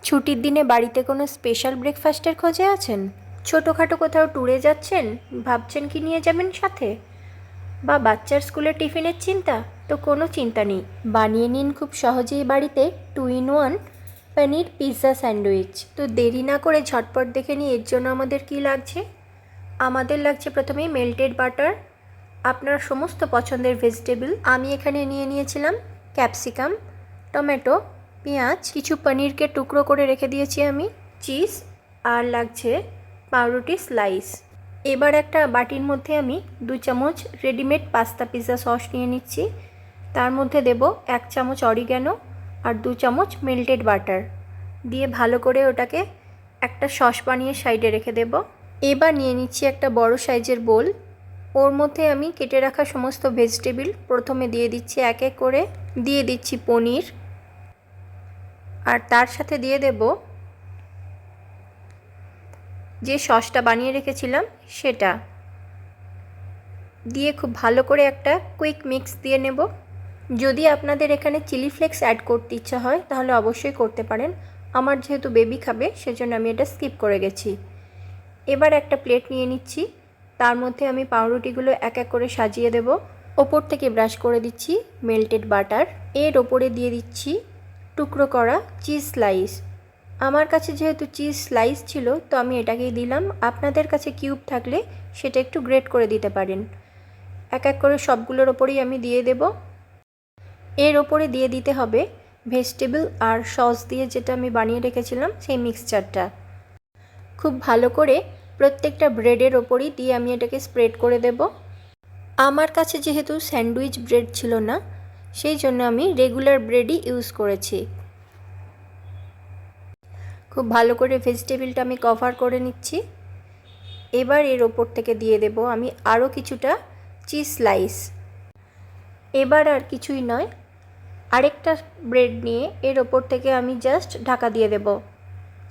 ছুটির দিনে বাড়িতে কোনো স্পেশাল ব্রেকফাস্টের খোঁজে আছেন? ছোটোখাটো কোথাও ট্যুরে যাচ্ছেন, ভাবছেন কি নিয়ে যাবেন সাথে? বা বাচ্চার স্কুলের টিফিনের চিন্তা? তো কোনো চিন্তা নেই, বানিয়ে নিন খুব সহজেই বাড়িতে 2-in-1 পনির পিৎজা স্যান্ডউইচ। তো দেরি না করে ঝটপট দেখে নিই এর জন্য আমাদের কি লাগছে। আমাদের লাগছে প্রথমেই মেল্টেড বাটার, আপনার সমস্ত পছন্দের ভেজিটেবল। আমি এখানে নিয়ে নিয়েছিলাম ক্যাপসিকাম, টমেটো, পেঁয়াজ, কিছু পনিরকে টুকরো করে রেখে দিয়েছি আমি, চিজ, আর লাগছে পাউরুটি স্লাইস। এবার একটা বাটির মধ্যে আমি 2 চামচ রেডিমেড পাস্তা পিৎজা সস নিয়ে নিচ্ছি। তার মধ্যে দেব 1 চামচ অরিগ্যানো আর 2 চামচ মেল্টেড বাটার দিয়ে ভালো করে ওটাকে একটা সস বানিয়ে সাইডে রেখে দেব। এবার নিয়ে নিচ্ছি একটা বড় সাইজের বোল। ওর মধ্যে আমি কেটে রাখা সমস্ত ভেজিটেবল প্রথমে দিয়ে দিচ্ছি এক এক করে। দিয়ে দিচ্ছি পনির, আর তার সাথে দিয়ে দেব যে সসটা বানিয়ে রেখেছিলাম সেটা দিয়ে খুব ভালো করে একটা কুইক মিক্স দিয়ে নেব। যদি আপনাদের এখানে চিলি ফ্লেক্স অ্যাড করতে ইচ্ছা হয় তাহলে অবশ্যই করতে পারেন। আমার যেহেতু বেবি খাবে সেজন্য আমি এটা স্কিপ করে গেছি। এবার একটা প্লেট নিয়ে নিচ্ছি, তার মধ্যে আমি পাউরুটিগুলো এক এক করে সাজিয়ে দেব। ওপর থেকে ব্রাশ করে দিচ্ছি মেল্টেড বাটার, এর ওপরে দিয়ে দিচ্ছি টুকরো করা চিজ স্লাইস। আমার কাছে যেহেতু চিজ স্লাইস ছিল তো আমি এটাকেই দিলাম। আপনাদের কাছে কিউব থাকলে সেটা একটু গ্রেট করে দিতে পারেন। এক এক করে সবগুলোর ওপরেই আমি দিয়ে দেব। এর ওপরে দিয়ে দিতে হবে ভেজিটেবল আর সস দিয়ে যেটা আমি বানিয়ে রেখেছিলাম সেই মিক্সচারটা। খুব ভালো করে প্রত্যেকটা ব্রেডের ওপরই দিয়ে আমি এটাকে স্প্রেড করে দেব। আমার কাছে যেহেতু স্যান্ডউইচ ব্রেড ছিল না সেই জন্য আমি রেগুলার ব্রেডই ইউজ করেছি। খুব ভালো করে ভেজিটেবলটা আমি কভার করে নিচ্ছি। এবার এর ওপর থেকে দিয়ে দেব আমি আরও কিছুটা চিজ স্লাইস। এবার আর কিছুই নয়, আরেকটা ব্রেড নিয়ে এর ওপর থেকে আমি জাস্ট ঢাকা দিয়ে দেব।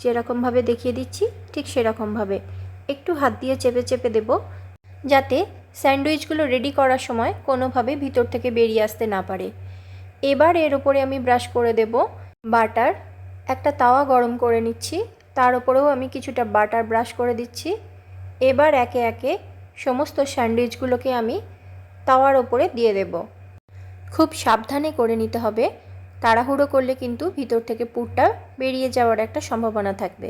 যেরকমভাবে দেখিয়ে দিচ্ছি ঠিক সেরকমভাবে একটু হাত দিয়ে চেপে চেপে দেব, যাতে স্যান্ডউইচগুলো রেডি করার সময় কোনোভাবে ভিতর থেকে বেরিয়ে আসতে না পারে। এবার এর ওপরে আমি ব্রাশ করে দেব বাটার। একটা তাওয়া গরম করে নিচ্ছি, তার ওপরেও আমি কিছুটা বাটার ব্রাশ করে দিচ্ছি। এবার একে একে সমস্ত স্যান্ডউইচগুলোকে আমি তাওয়ার ওপরে দিয়ে দেব। খুব সাবধানে করে নিতে হবে, তাড়াহুড়ো করলে কিন্তু ভিতর থেকে পুরটা বেরিয়ে যাওয়ার একটা সম্ভাবনা থাকবে।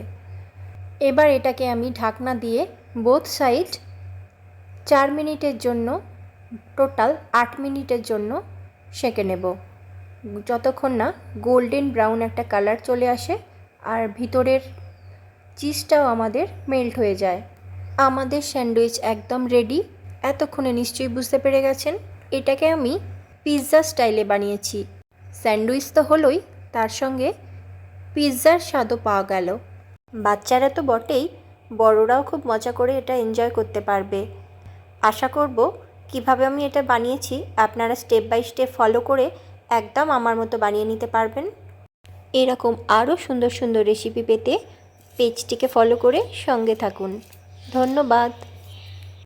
এবার এটাকে আমি ঢাকনা দিয়ে বোথ সাইড 4 মিনিটের জন্য, টোটাল 8 মিনিটের জন্য সেঁকে নেব, যতক্ষণ না গোল্ডেন ব্রাউন একটা কালার চলে আসে আর ভিতরের চিজটাও আমাদের মেল্ট হয়ে যায়। আমাদের স্যান্ডউইচ একদম রেডি। এতক্ষণে নিশ্চয়ই বুঝতে পেরে গেছেন এটাকে আমি পিৎজা স্টাইলে বানিয়েছি। স্যান্ডউইচ তো হলোই, তার সঙ্গে পিৎজার স্বাদও পাওয়া গেল। বাচ্চারা তো বটেই, বড়রাও খুব মজা করে এটা এনজয় করতে পারবে। আশা করব কিভাবে আমি এটা বানিয়েছি আপনারা স্টেপ বাই স্টেপ ফলো করে একদম আমার মতো বানিয়ে নিতে পারবেন। এরকম আরও সুন্দর সুন্দর রেসিপি পেতে পেজটিকে ফলো করে সঙ্গে থাকুন। ধন্যবাদ।